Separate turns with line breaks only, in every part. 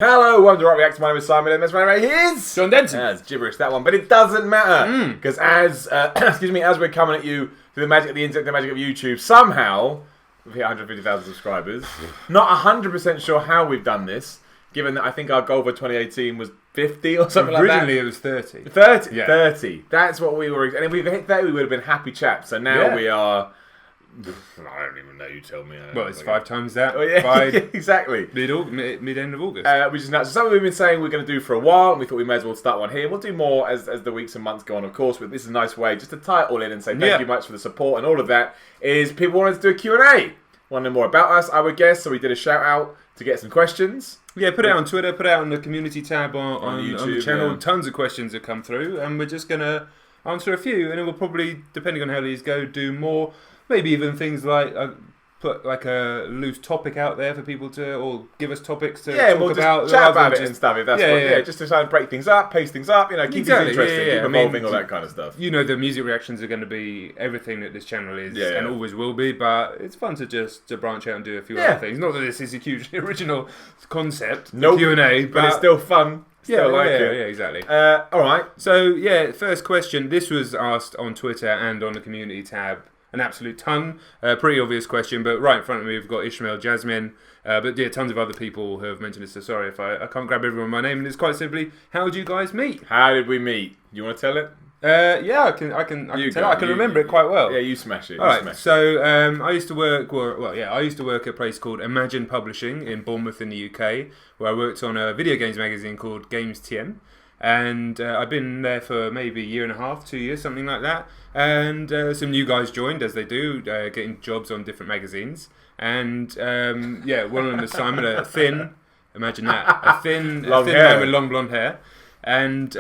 Hello, welcome to Rock Reacts. My name is Simon, and that's my name is
John Denton.
That's gibberish, that one, but it doesn't matter because as as we're coming at you through the magic of the internet, the magic of YouTube, somehow we've hit 150,000 subscribers. Not 100% sure how we've done this, given that I think our goal for 2018 was 50 or something like that.
Originally, it was 30.
30,
Yeah.
30. That's what we were. And if we hit 30, we would have been happy chaps. So now we are. I don't even know. You tell me.
Well, it's 5 times that.
Oh, yeah,
by
exactly.
mid-end of August.
Which is nuts. So something we've been saying we're going to do for a while, and we thought we may as well start one here. We'll do more as the weeks and months go on, of course, but this is a nice way just to tie it all in and say thank you much for the support, and all of that is people wanted to do a Q&A. Want to know more about us, I would guess, so we did a shout out to get some questions.
Yeah, put it out on Twitter, put it out on the community tab on
YouTube,
on the channel.
yeah.
Tons of questions have come through, and we're just going to answer a few, and then we'll probably, depending on how these go, do more. Maybe even things like put like a loose topic out there for people to, or give us topics to talk
we'll
about.
just chat about it and stuff. If that's just to try and break things up, pace things up. You know, keep things interesting, keep evolving, all that kind of stuff.
You know, the music reactions are going to be everything that this channel is, and always will be. But it's fun to branch out and do a few other things. Not that this is a hugely original concept, Q&A,
but it's still fun.
Yeah, exactly.
All right.
So first question. This was asked on Twitter and on the community tab. An absolute ton. Pretty obvious question, but right in front of me we've got Ishmael Jasmine. But yeah, tons of other people who have mentioned this, so sorry if I can't grab everyone by name. And it's quite simply, how did you guys meet?
How did we meet? You want to tell it?
Yeah, I can tell. I can remember it quite well.
Yeah, you smash it.
All right. So I used to work. I used to work at a place called Imagine Publishing in Bournemouth in the UK, where I worked on a video games magazine called Games TM. And I've been there for maybe a year and a half, 2 years, something like that. And some new guys joined, as they do, getting jobs on different magazines. And one of them was Simon, a thin, imagine that, a thin man with long blonde hair. And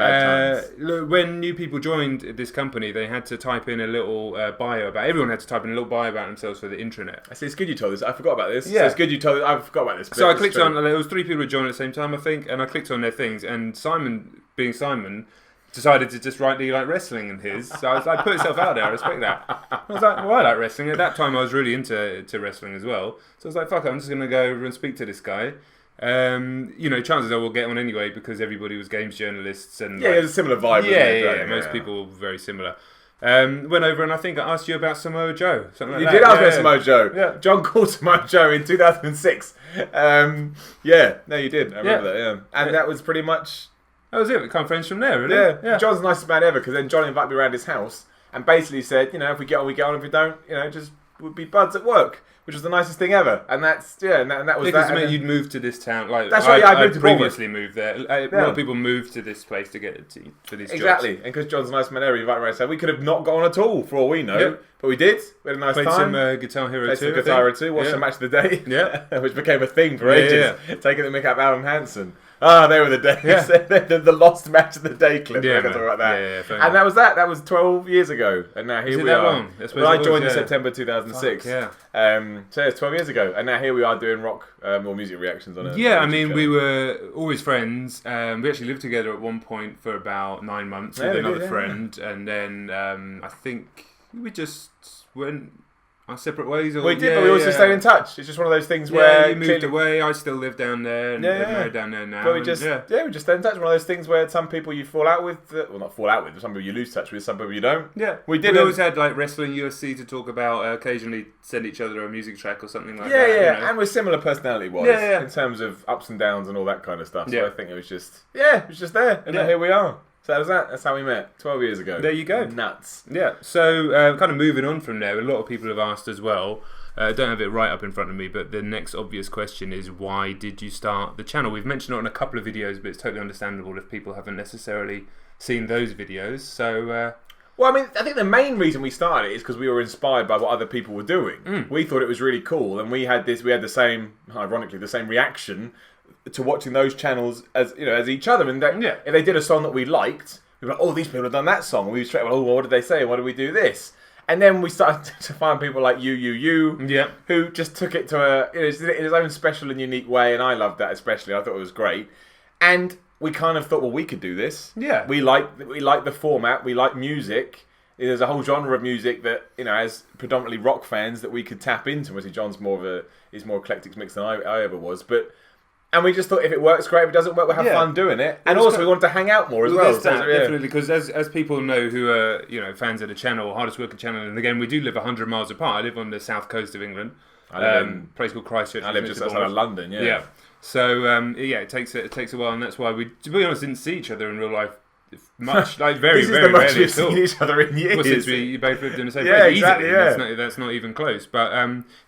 when new people joined this company, they had to type in a little bio about. Everyone had to type in a little bio about themselves for the intranet.
I see. It's good you told this. I forgot about this.
Yeah,
so it's good you told. I forgot about this.
So I clicked on. There was 3 people who joined at the same time, I think, and I clicked on their things. And Simon, being Simon, decided to just write wrestling in his. So I was like, put yourself out there. I respect that. I was like, well, I like wrestling. At that time, I was really into wrestling as well. So I was like, fuck it, I'm just gonna go over and speak to this guy. Chances are we'll get on anyway because everybody was games journalists and
there's a similar vibe.
Most people were very similar. Went over and I think I asked you about Samoa Joe. Something like
you
that.
did ask me about Samoa Joe.
Yeah.
John called Samoa Joe in 2006. You did. I remember that. Yeah, and that was pretty much.
That was it. We become friends from there, really.
Yeah. John's the nicest man ever because then John invited me around his house and basically said, if we get on, we get on. If we don't, just we'd be buds at work. Which was the nicest thing ever, and that's and that was that.
Because you'd moved to this town, like
that's right. I moved to
previously moved there. A lot of people moved to this place to get for these jobs.
And because John's a nice man, he invited me around. So we could have not got on at all, for all we know, but we did. We had a nice
Played
time.
Some Guitar Hero 2.
Played some Guitar Hero 2. Watched the match of the day. Which became a thing for ages. Taking the mick out of Alan Hansen. They were the days. The lost match of the day clip.
Yeah,
talk about that.
And
that was that. That was 12 years ago, and now here we are. I joined in September 2006. So it's 12 years ago, and now here we are doing rock or music reactions on it.
Yeah, I mean, we were always friends. We actually lived together at one point for about 9 months with another friend, and then I think we just went our separate ways.
We did, but we also stayed in touch. It's just one of those things where
you moved away. I still live down there, and married down there now.
But we just we just stayed in touch. One of those things where some people you fall out with, well, not fall out with, but some people you lose touch with, some people you don't.
Yeah,
we did.
We always had like wrestling, UFC to talk about. Occasionally send each other a music track or something like that.
Yeah, and we're similar personality-wise in terms of ups and downs and all that kind of stuff. So I think it was just there, and here we are. So that was that. That's how we met 12 years ago.
There you go.
Nuts.
Yeah. So kind of moving on from there, a lot of people have asked as well. I don't have it right up in front of me, but the next obvious question is, why did you start the channel? We've mentioned it on a couple of videos, but it's totally understandable if people haven't necessarily seen those videos. So,
well, I mean, I think the main reason we started it is because we were inspired by what other people were doing. We thought it was really cool, and we had the same, ironically, the same reaction to watching those channels as each other. And if they did a song that we liked, we were like, oh, these people have done that song, and we were straight, well, what did they say? Why did we do this? And then we started to find people like you, who just took it to in his own special and unique way, and I loved that especially. I thought it was great, and we kind of thought, well, we could do this. Yeah, we like the format, we like music. There's a whole genre of music that as predominantly rock fans that we could tap into. Obviously, John's is more eclectic mix than I ever was, but And we just thought if it works, great. If it doesn't work, we'll have fun doing it. And also, we wanted to hang out more as well.
Definitely, because as people know who are fans of the channel, hardest working channel, and again, we do live 100 miles apart. I live on the south coast of England,
I live in
a place called Christchurch.
I live just outside of London. Yeah.
So it takes a while, and that's why we, to be honest, didn't see each other in real life much. Like very,
this is
very
the most
rarely
we've
at all.
seen each other in years.
Well, since we both lived in the same
Yeah,
place.
exactly,
Easily. That's not even close. But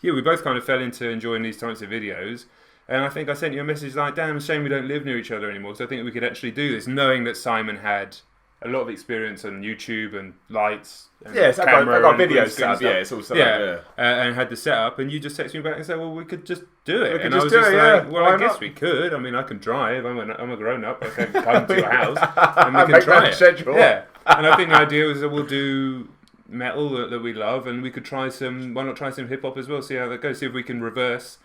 we both kind of fell into enjoying these types of videos. And I think I sent you a message like, damn, it's a shame we don't live near each other anymore. So I think we could actually do this, knowing that Simon had a lot of experience on YouTube and lights. And
yes, I got videos set up. Yeah, it's all set up.
And had the setup. And you just texted me back and said, well, we could just do it.
And I was just like,
well, I guess we could. I mean, I can drive. I'm a grown up. I can come to your house and we can try it.
Schedule.
Yeah. And I think the idea was that we'll do metal that we love, and we could try some. Why not try some hip hop as well? See how that goes. See if we can reverse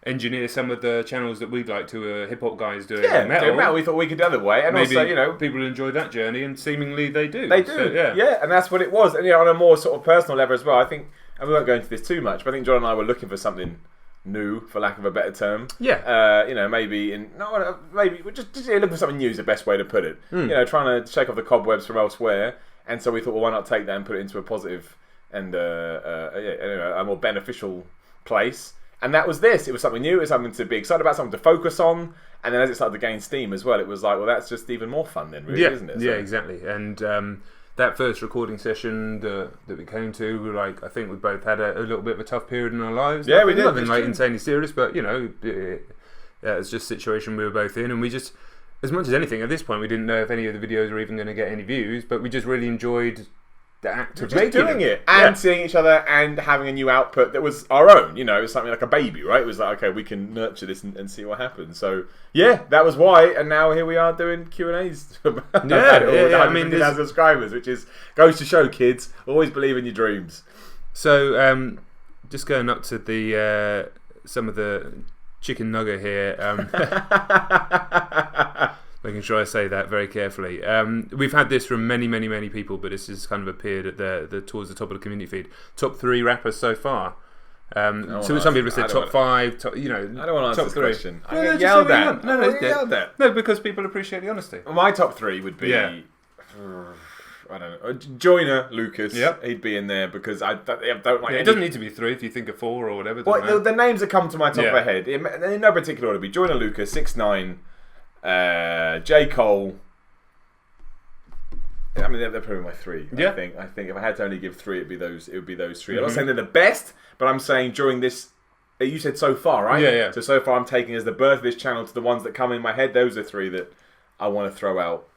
engineer some of the channels that we'd like to hip hop guys doing metal.
We thought we could do the other way, and
maybe
also
people enjoy that journey, and seemingly they do.
They do, so, and that's what it was. And on a more sort of personal level as well, I think, and we won't go into this too much, but I think John and I were looking for something new, for lack of a better term.
Yeah.
Maybe we're just looking for something new is the best way to put it. Trying to shake off the cobwebs from elsewhere, and so we thought, well, why not take that and put it into a positive and a more beneficial place. And that was this. It was something new. It was something to be excited about, something to focus on. And then as it started to gain steam as well, it was like, well, that's just even more fun then, really, isn't it? So,
yeah, exactly. And that first recording session that we came to, we were like, I think we both had a little bit of a tough period in our lives.
Yeah, we did.
Nothing like insanely serious, but it's just a situation we were both in, and we just, as much as anything, at this point, we didn't know if any of the videos were even going to get any views, but we just really enjoyed the act of
just doing it and seeing each other and having a new output that was our own. It was something like a baby, right? It was like, okay, we can nurture this and see what happens. So that was why, and now here we are doing Q&As. I mean, 150,000 subscribers, which goes to show, kids, always believe in your dreams.
So just going up to the some of the chicken nugget here. Making sure I say that very carefully. We've had this from many, many, many people, but this has kind of appeared at the towards the top of the community feed. Top 3 rappers so far. So some people have said top 5. I don't
want to answer this question. I get
yelled
at.
No, because people appreciate the honesty.
Well, my top 3 would be. I don't know. Joyner Lucas.
Yep.
He'd be in there because I don't like.
It doesn't need to be 3 if you think of 4 or whatever.
Well, the names that come to my top of my head in no particular order would be Joyner Lucas, 6ix9ine. J. Cole. I mean, they're probably my 3.
Yeah.
I think if I had to only give 3, it would be those 3. I'm not saying they're the best, but I'm saying during this. You said so far, right?
Yeah.
So far, I'm taking as the birth of this channel to the ones that come in my head. Those are 3 that I want to throw out.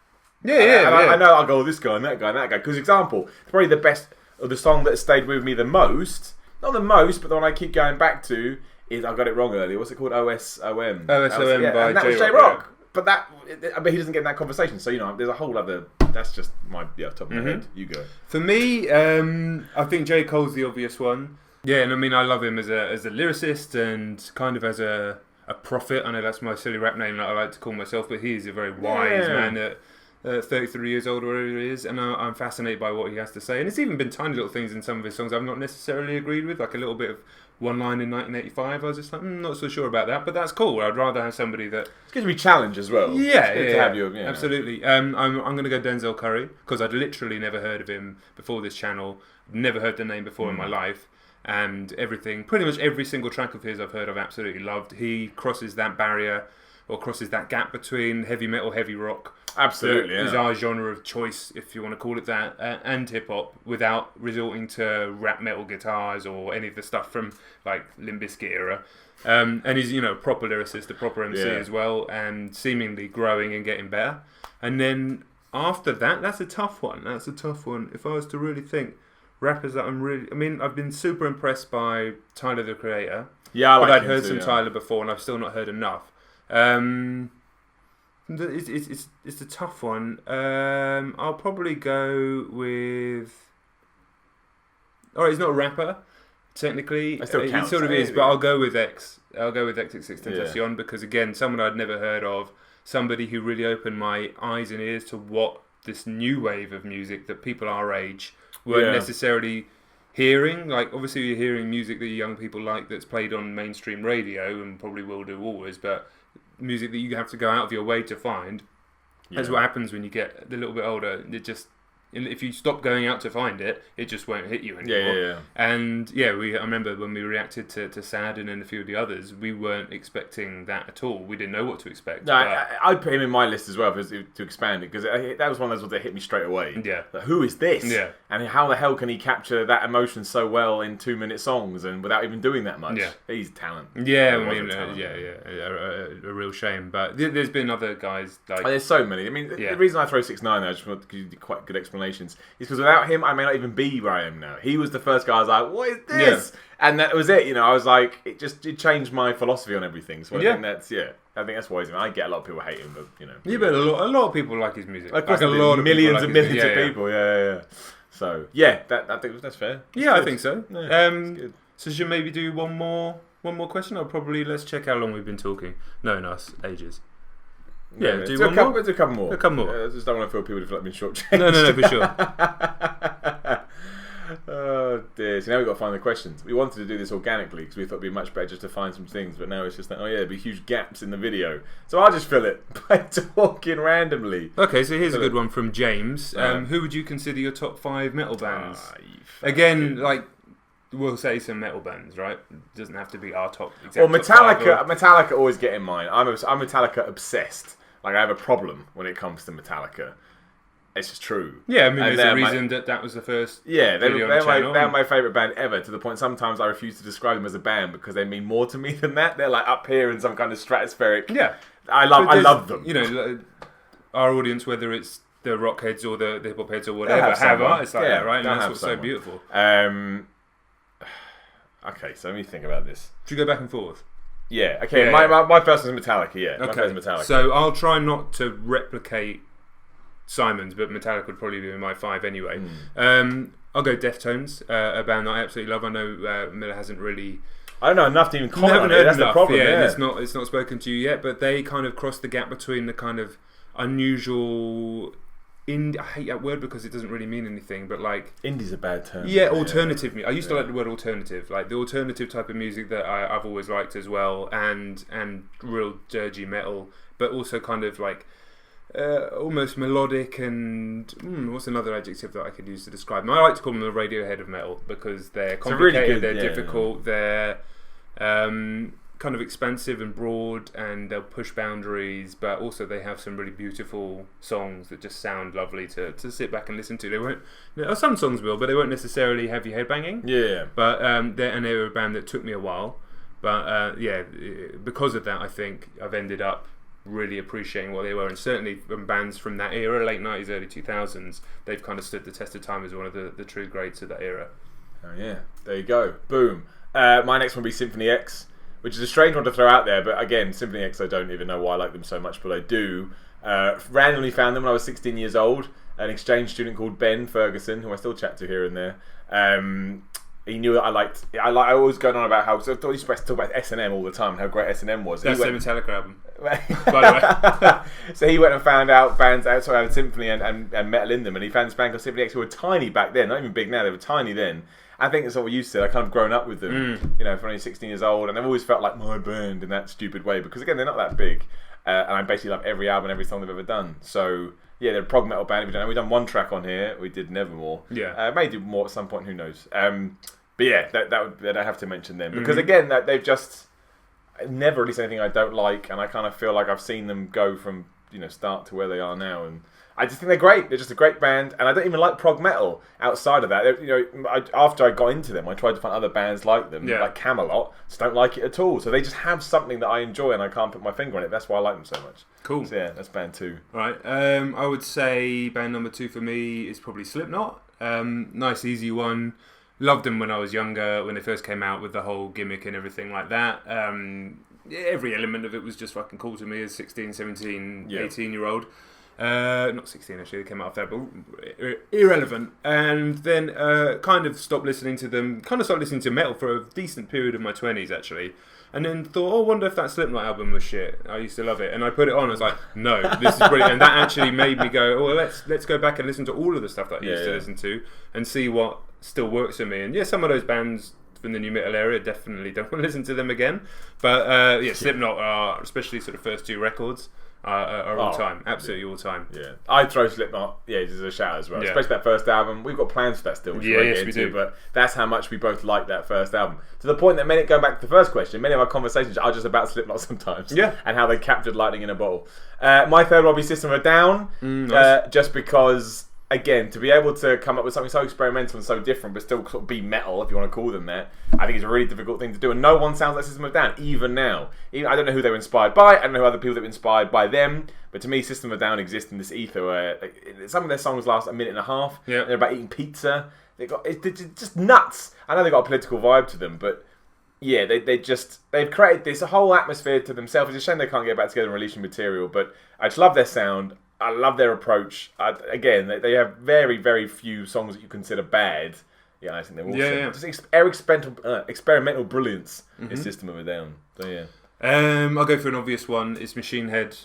I know I'll go this guy and that guy and that guy. Because example, probably the best of the song that stayed with me the most. Not the most, but the one I keep going back to is I got it wrong earlier. What's it called? OSOM.
OSOM by
J-Rock. But he doesn't get in that conversation. So there's a whole other. That's just my top of my head. You go.
For me, I think J. Cole's the obvious one. Yeah, and I mean I love him as a lyricist and kind of as a prophet. I know that's my silly rap name that I like to call myself, but he is a very wise man at 33 years old or whatever he is, and I'm fascinated by what he has to say. And it's even been tiny little things in some of his songs I've not necessarily agreed with, like a little bit of one line in 1985. I was just like, not so sure about that, but that's cool. I'd rather have somebody that
it's good to be challenged as well.
Yeah,
to have you,
absolutely. I'm going to go Denzel Curry because I'd literally never heard of him before this channel. Never heard the name before in my life, and pretty much every single track of his I've heard, I've absolutely loved. He crosses that barrier or crosses that gap between heavy metal, heavy rock.
Absolutely,
is our genre of choice, if you want to call it that, and hip hop, without resorting to rap metal guitars or any of the stuff from like Limp Bizkit era. And he's a proper lyricist, a proper MC as well, and seemingly growing and getting better. And then after that, that's a tough one. If I was to really think, rappers that I've been super impressed by Tyler the Creator.
Yeah,
but I'd heard some Tyler before, and I've still not heard enough. It's a tough one. I'll probably go with. Alright, he's not a rapper technically.
It still counts,
he sort of is, but I'll go with X. I'll go with XXXTentacion because again, someone I'd never heard of, somebody who really opened my eyes and ears to what this new wave of music that people our age weren't necessarily hearing. Like obviously you're hearing music that young people like that's played on mainstream radio and probably will do always, but music that you have to go out of your way to find. That's what happens when you get a little bit older. If you stop going out to find it, it just won't hit you anymore.
Yeah.
And I remember when we reacted to Sad and then a few of the others, we weren't expecting that at all. We didn't know what to expect.
No, I'd put him in my list as well to expand it, because that was one of those ones that hit me straight away.
Yeah.
Like, who is this?
Yeah.
And how the hell can he capture that emotion so well in 2-minute songs and without even doing that much?
Yeah.
He's talent.
Yeah,
Talent.
a real shame. But there's been other guys like...
There's so many. I mean, the reason I throw 6ix9ine there, I just want to give you quite good explanations, is because without him, I may not even be where I am now. He was the first guy I was like, what is this? Yeah. And that was it. I was like, it changed my philosophy on everything. So I think that's why I get a lot of people hate him, but
Yeah, but a lot of people like his music.
Like a lot of millions and millions of people. Yeah. So I think that's fair.
I think so.
Yeah,
so should maybe do one more question? Let's check how long we've been talking. No, ages. Yeah, do one more.
Let's do a couple more.
A couple more.
I just don't want to feel people have been shortchanged.
No, for sure.
Oh dear. So now we've got to find the questions. We wanted to do this organically because we thought it'd be much better just to find some things, but now it's just like, there'd be huge gaps in the video. So I'll just fill it by talking randomly.
Okay, so here's a good one from James. Who would you consider your top 5 metal bands? Again, we'll say some metal bands, right? It doesn't have to be our top.
Well, Metallica always get in mind. I'm Metallica obsessed. Like, I have a problem when it comes to Metallica. It's just true.
Yeah, I mean, there's a reason that was the first.
Yeah, they're my favourite band ever. To the point, sometimes I refuse to describe them as a band because they mean more to me than that. They're like up here in some kind of stratospheric.
Yeah,
I love them.
Our audience, whether it's the rock heads or the hip hop heads or whatever, have artists like that, right? And that's what's so beautiful.
Okay, so let me think about this.
Should we go back and forth?
Yeah. Okay. My first one's Metallica. Yeah. Okay. My first is Metallica.
So I'll try not to replicate Simon's, but Metallica would probably be in my 5 anyway. I'll go Deftones, a band that I absolutely love. I know Miller hasn't really...
I don't know enough to even comment on it. That's the problem.
Yeah, it's not spoken to you yet, but they kind of cross the gap between the kind of unusual... I hate that word because it doesn't really mean anything, but like...
Indie's a bad term.
Yeah, alternative music. I used to like the word alternative, like the alternative type of music that I've always liked as well, and real dirgy metal, but also kind of like almost melodic and... what's another adjective that I could use to describe them? I like to call them the Radiohead of metal because they're complicated, they're difficult, they're... kind of expansive and broad, and they'll push boundaries, but also they have some really beautiful songs that just sound lovely to sit back and listen to. They won't, some songs will, but they won't necessarily have you headbanging.
Yeah.
But they were a band that took me a while, but because of that, I think I've ended up really appreciating what they were, and certainly from bands from that era, late 90s, early 2000s, they've kind of stood the test of time as one of the true greats of that era.
Oh yeah, there you go. Boom. My next one will be Symphony X, which is a strange one to throw out there, but again, Symphony X, I don't even know why I like them so much, but I do. Randomly found them when I was 16 years old. An exchange student called Ben Ferguson, who I still chat to here and there. He knew that I liked. I always going on about how. So I thought he used to talk about S&M all the time, and how great S&M was.
That's the Metallica album, by the
way. So he went and found out bands outside of Symphony and metal in them, and he found this band called Symphony X, who were tiny back then, not even big now. They were tiny then. I think it's what we used to. I kind of grown up with them, for only 16 years old, and I've always felt like my band in that stupid way because again, they're not that big, and I basically love every album, every song they've ever done. So yeah, they're a prog metal band. We've done one track on here. We did Nevermore.
Yeah,
may do more at some point. Who knows? But yeah, that I have to mention them because again, that they've just never released anything I don't like, and I kind of feel like I've seen them go from start to where they are now, and I just think they're great. They're just a great band, and I don't even like prog metal outside of that. After I got into them, I tried to find other bands like them, like Camelot. Just don't like it at all. So they just have something that I enjoy, and I can't put my finger on it. That's why I like them so much.
Cool.
So yeah, that's band 2.
Right. I would say band number 2 for me is probably Slipknot. Nice, easy one. Loved them when I was younger, when they first came out with the whole gimmick and everything like that. Every element of it was just fucking cool to me as 16, 17, 18-year-old. Not 16 actually, they came out after that, but irrelevant. And then kind of stopped listening to them, kind of started listening to metal for a decent period of my 20s actually. And then thought, wonder if that Slipknot album was shit. I used to love it. And I put it on, I was like, no, this is brilliant. And that actually made me go, let's go back and listen to all of the stuff that I used to listen to and see what still works for me. And yeah, some of those bands from the new metal area. Definitely don't want to listen to them again. But Slipknot are, especially sort of first 2 records, are all time, absolutely all time.
Yeah, I'd throw Slipknot, as a shout as well, especially that first album. We've got plans for that still, which we won't get into, but that's how much we both like that first album. To the point that going back to the first question, many of our conversations are just about Slipknot sometimes, and how they captured lightning in a bottle. My third will be System of a Down, nice. Just because, again, to be able to come up with something so experimental and so different, but still sort of be metal, if you want to call them that, I think it's a really difficult thing to do. And no one sounds like System of a Down, even now. I don't know who they were inspired by. I don't know who other people that were inspired by them. But to me, System of a Down exists in this ether where some of their songs last a minute and a half. Yeah. They're about eating pizza. It's just nuts. I know they've got a political vibe to them, but yeah, they've created this whole atmosphere to themselves. It's a shame they can't get back together and release new material, but I just love their sound. I love their approach. Again, they have very, very few songs that you consider bad. Yeah, I think they're awesome. Just experimental brilliance is System of a Down. So yeah.
I'll go for an obvious one. It's Machine Head.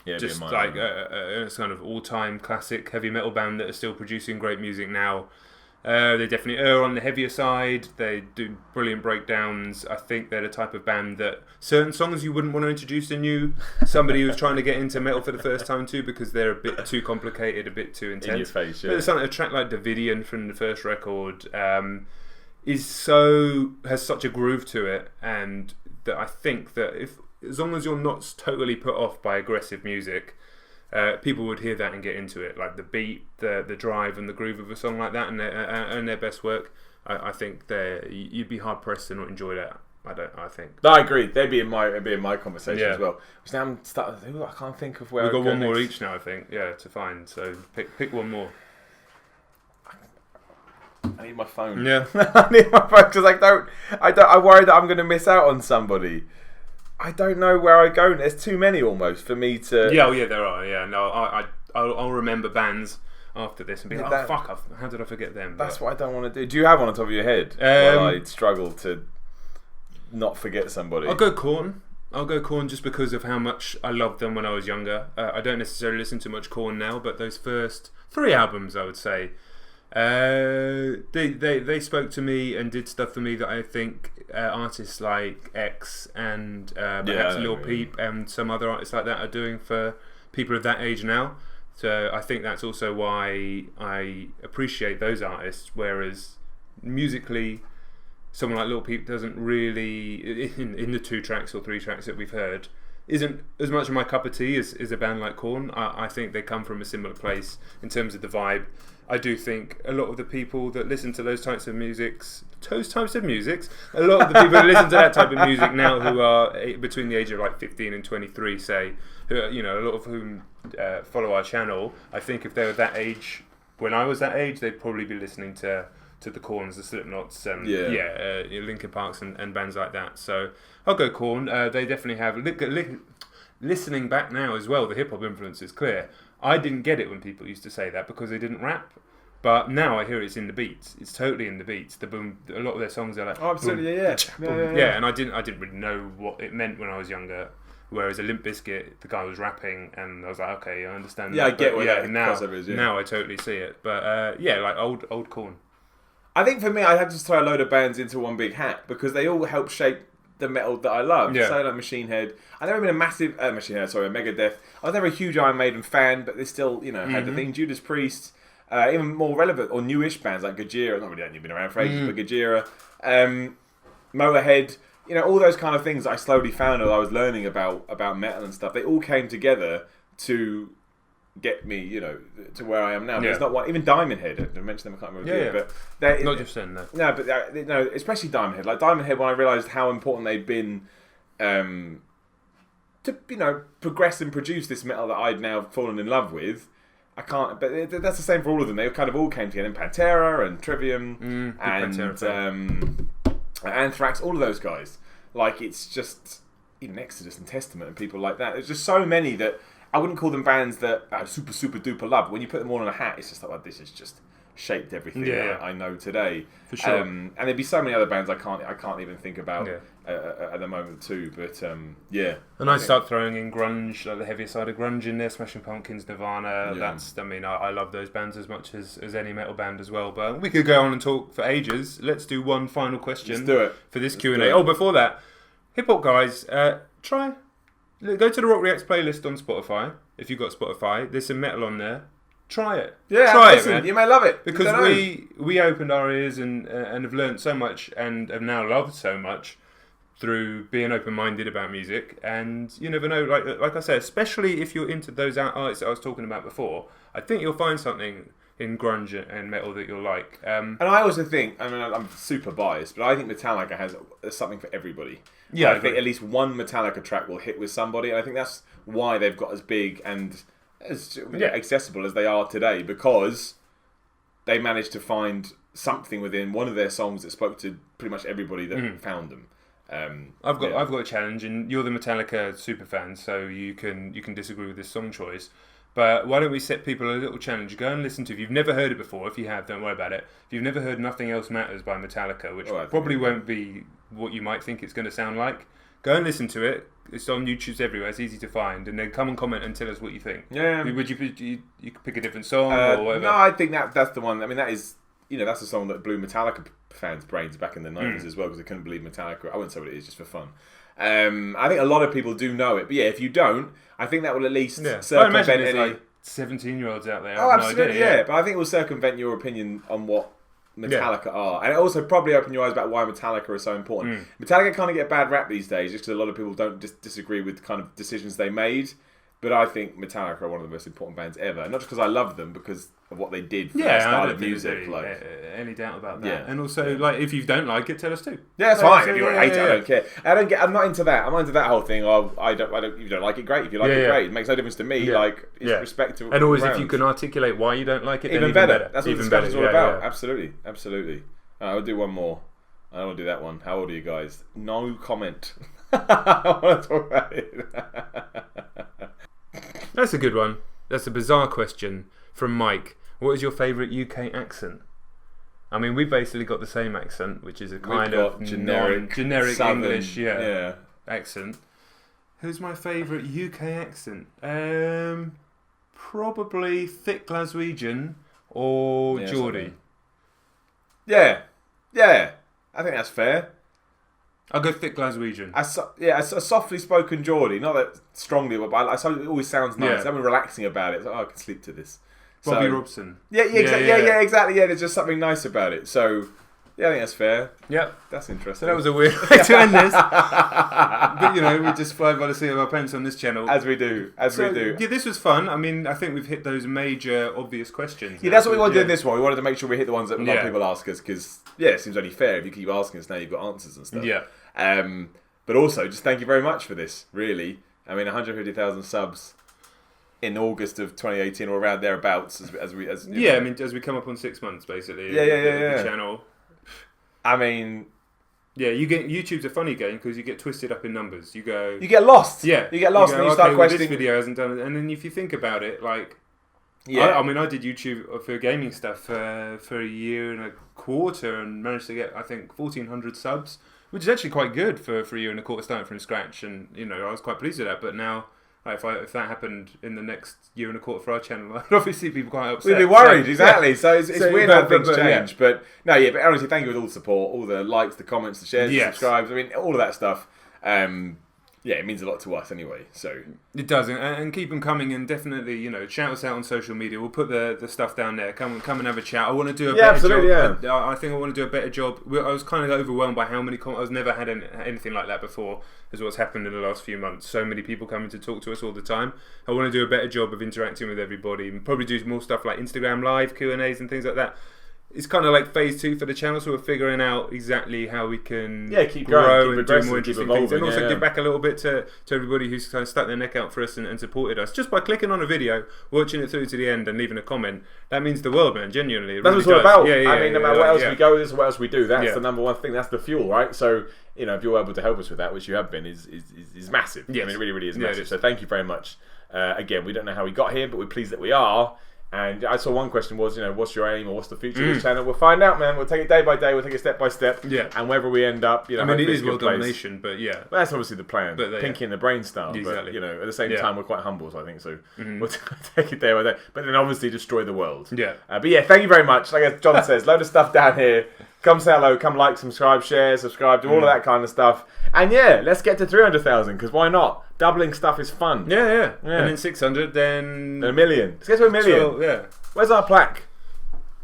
Just like it's kind of all-time classic heavy metal band that are still producing great music now. They definitely err on the heavier side. They do brilliant breakdowns. I think they're the type of band that certain songs you wouldn't want to introduce to somebody who's trying to get into metal for the first time too, because they're a bit too complicated, a bit too intense.
In your face, yeah.
But a track like Davidian from the first record has such a groove to it, and that I think that as long as you're not totally put off by aggressive music, people would hear that and get into it. Like the beat, the drive, and the groove of a song like that, and their best work. I think you'd be hard pressed to not enjoy that. I think.
No, I agree. They'd be in my conversation as well. Which now I can't think of where.
We've got one more each now, I think. Yeah, to find. So pick one more.
I need my phone.
Yeah,
I need my phone because I worry that I'm going to miss out on somebody. I don't know where I go. There's too many almost for me to.
Yeah, there are. Yeah, no, I'll remember bands after this and be like, fuck, how did I forget them?
That's what I don't want to do. Do you have one on top of your head? While I struggle to not forget somebody.
I'll go Korn just because of how much I loved them when I was younger. I don't necessarily listen to much Korn now, but those first 3 albums, I would say, they spoke to me and did stuff for me that I think artists like X and perhaps Lil Peep and some other artists like that are doing for people of that age now. So I think that's also why I appreciate those artists, whereas musically someone like Lil Peep doesn't really, in the 2 tracks or 3 tracks that we've heard, isn't as much of my cup of tea as a band like Korn. I think they come from a similar place in terms of the vibe. I do think a lot of the people that listen to those types of musics, a lot of the people that listen to that type of music now who are between the age of like 15 and 23, say, who, a lot of whom follow our channel, I think if they were that age, when I was that age, they'd probably be listening to the Korns, the Slipknots, and Linkin Parks and bands like that. So I'll go Korn. They definitely have. Listening back now as well, the hip hop influence is clear. I didn't get it when people used to say that because they didn't rap. But now I hear it's in the beats. It's totally in the beats. The boom. A lot of their songs are like.
Oh, absolutely, boom,
yeah. And I didn't really know what it meant when I was younger. Whereas a Limp Bizkit, the guy was rapping, and I was like, okay, I understand.
Yeah,
that.
I get what that crossover is. Yeah.
Now I totally see it. But like old Korn.
I think for me, I had to throw a load of bands into one big hat because they all help shape the metal that I love.
Yeah.
So like Machine Head. I've never been a massive Megadeth. I was never a huge Iron Maiden fan, but they still, had the thing. Judas Priest, even more relevant or newish bands like Gojira. Not really, you've been around for ages, but Gojira, Motorhead. All those kind of things that I slowly found as I was learning about metal and stuff. They all came together to get me, to where I am now. But it's not one. Even Diamond Head. I mentioned them. I can't remember. But
not just then, though.
No, but especially Diamond Head. Like Diamond Head, when I realised how important they'd been to progress and produce this metal that I'd now fallen in love with. I can't. But that's the same for all of them. They kind of all came together. In Pantera and Trivium and Anthrax. All of those guys. Like it's just even Exodus and Testament and people like that. There's just so many that. I wouldn't call them bands that I super duper love. When you put them all in a hat, it's just like, this is just shaped everything
Yeah.
I know today.
For sure.
And there'd be so many other bands I can't even think about at the moment too. But yeah.
And I start throwing in grunge, like the heavier side of grunge in there, Smashing Pumpkins, Nirvana.
Yeah.
I love those bands as much as any metal band as well. But we could go on and talk for ages. Let's do one final question.
Let's do it.
For this Q&A. Oh, before that, hip hop guys, go to the Rock Reacts playlist on Spotify. If you've got Spotify, there's some metal on there. Try it.
Yeah,
try
listen,
it, man.
You may love it
because we opened our ears and have learned so much and have now loved so much through being open-minded about music. And you never know, like I said, especially if you're into those artists that I was talking about before, I think you'll find something in grunge and metal that you'll like.
And I also think, I mean, I'm super biased, but I think Metallica has something for everybody.
Yeah,
I think at least one Metallica track will hit with somebody, and I think that's why they've got as big and as accessible as they are today, because they managed to find something within one of their songs that spoke to pretty much everybody that found them. I've
got a challenge, and you're the Metallica super fan, so you can disagree with this song choice. But why don't we set people a little challenge? Go and listen to, if you've never heard it before, if you have, don't worry about it. If you've never heard Nothing Else Matters by Metallica, which probably won't be what you might think it's going to sound like, go and listen to it. It's on YouTube everywhere, it's easy to find, and then come and comment and tell us what you think.
Yeah.
Would you could pick a different song or whatever?
No, I think that's the one. I mean, that is, that's a song that blew Metallica fans' brains back in the 90s as well, because they couldn't believe Metallica. I wouldn't say what it is, just for fun. I think a lot of people do know it, but yeah, if you don't, I think that will at least circumvent any...
like 17-year-olds out there.
Oh, absolutely, yeah. But I think it will circumvent your opinion on what Metallica are, and it also probably open your eyes about why Metallica are so important. Metallica kind of get a bad rap these days, just because a lot of people don't disagree with kind of decisions they made. But I think Metallica are one of the most important bands ever, not just because I love them, because of what they did for their style of music.
Any doubt about that? Yeah. And also, if you don't like it, tell us too.
Yeah, that's fine. If you hate it, I don't care. I'm not into that. I'm not into that whole thing. If you don't like it, great. If you like it, great. It makes no difference to me. It's respect to.
And always, if you can articulate why you don't like it,
even better. That's what the discussion's all about. Absolutely, absolutely. I'll do one more. I don't want to do that one. How old are you guys? No comment. I want to talk about it.
That's a good one. That's a bizarre question from Mike. What is your favourite UK accent? I mean, we basically got the same accent, which is a kind of generic
Southern,
English accent. Who's my favourite UK accent? Probably thick Glaswegian or Geordie.
Yeah. I think that's fair.
I'll go thick Glaswegian.
A softly spoken Geordie, not that strongly, but it always sounds nice.
Yeah.
Something relaxing about it. It's like, I can sleep to this.
Bobby Robson.
Exactly. Yeah, there's just something nice about it. So, yeah, I think that's fair.
Yep.
That's interesting.
So that was a weird way to end this. But, we just fly by the seat of our pants on this channel.
As we do. Yeah,
this was fun. I mean, I think we've hit those major, obvious questions.
Yeah, that's what we wanted to do in this one. We wanted to make sure we hit the ones that a lot of people ask us, because, it seems only fair if you keep asking us now you've got answers and stuff.
Yeah.
But also, just thank you very much for this, really. I mean, 150,000 subs in August of 2018 or around thereabouts as we
come up on 6 months, basically.
The
channel.
I mean...
Yeah, YouTube's a funny game because you get twisted up in numbers. You
get lost. Yeah. You get lost and you start questioning...
this video hasn't done it. And then if you think about it, I did YouTube for gaming stuff for a year and a quarter and managed to get, I think, 1,400 subs, which is actually quite good for a year and a quarter starting from scratch. And, I was quite pleased with that. But now, if that happened in the next year and a quarter for our channel, I'd obviously be quite upset.
We'd be worried, exactly. So it's weird how things change. But honestly, thank you for all the support, all the likes, the comments, the shares, the subscribes. I mean, all of that stuff. It means a lot to us anyway. So
it does, and keep them coming. And definitely, shout us out on social media. We'll put the stuff down there. Come and have a chat. I want to do a better job. Yeah. I think I want to do a better job. I was kind of overwhelmed by how many comments. I've never had anything like that before. Is what's happened in the last few months. So many people coming to talk to us all the time. I want to do a better job of interacting with everybody. And probably do more stuff like Instagram Live Q&As and things like that. It's kind of like phase 2 for the channel, so we're figuring out exactly how we can
keep
grow
growing,
and do more interesting things, and also give back a little bit to everybody who's kind of stuck their neck out for us and supported us. Just by clicking on a video, watching it through to the end, and leaving a comment, that means the world, man. Genuinely,
that's what it's all about. No matter what else we go, this is what else we do. That's the number one thing. That's the fuel, right? So if you're able to help us with that, which you have been, is massive. Yes. I mean, it really is massive. So thank you very much. Again, we don't know how we got here, but we're pleased that we are. And I saw one question was, what's your aim or what's the future of this channel? We'll find out, man. We'll take it day by day. We'll take it step by step.
Yeah.
And wherever we end up,
I mean, it is world domination, but yeah.
Well, that's obviously the plan. But, Pinky and the brain style.
Exactly.
But, at the same time, we're quite humble, so I think so. We'll take it day by day. But then obviously destroy the world.
Yeah.
But yeah, thank you very much. Like as John says, load of stuff down here. Come say hello. Come like, subscribe, share, subscribe, do all of that kind of stuff. And yeah, let's get to 300,000 because why not? Doubling stuff is fun.
Yeah. And then 600, then...
A million. Let's get to a million.
Yeah.
Where's our plaque?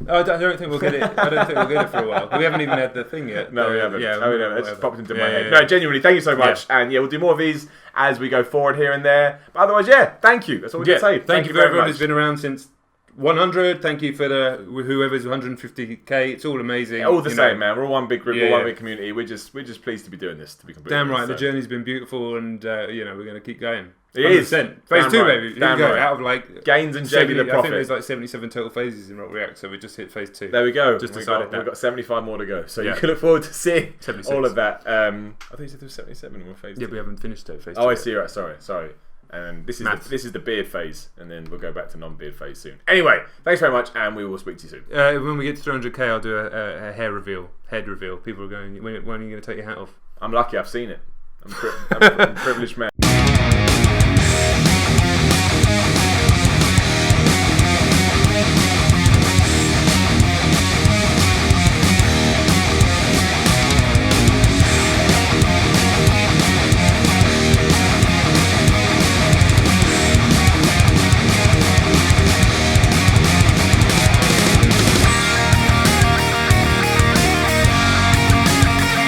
I don't think we'll get it. I don't think we'll get it for a while. We haven't even had the thing yet.
No, we haven't.
Yeah,
It just popped into my head. No, genuinely, thank you so much. Yeah. And we'll do more of these as we go forward here and there. But otherwise, thank you. That's all we can say.
Thank you for everyone who's been around since 100. Thank you for whoever's 150k. It's all amazing.
All the same, man. We're all one big group, we're one big community. We're just pleased to be doing this. To be completely
damn right.
honest,
the journey's been beautiful, and we're going to keep going.
It is.
Phase 2, baby.
Damn right.
Out of like
gains and JB the profit.
I think there's like 77 total phases in Rock React, so we just hit phase 2.
There we go.
Just decided
we've got 75 more to go, so you can look forward to seeing
76.
all of that. I think you said there was 77 in phase 2.
Yeah, we haven't finished phase 2.
Oh, I see. Right. Sorry. And this is the beard phase, and then we'll go back to non-beard phase soon. Anyway, thanks very much, and we will speak to you soon.
When we get to 300k, I'll do a head reveal. People are going, when are you going to take your hat off?
I'm lucky. I've seen it. I'm a privileged man.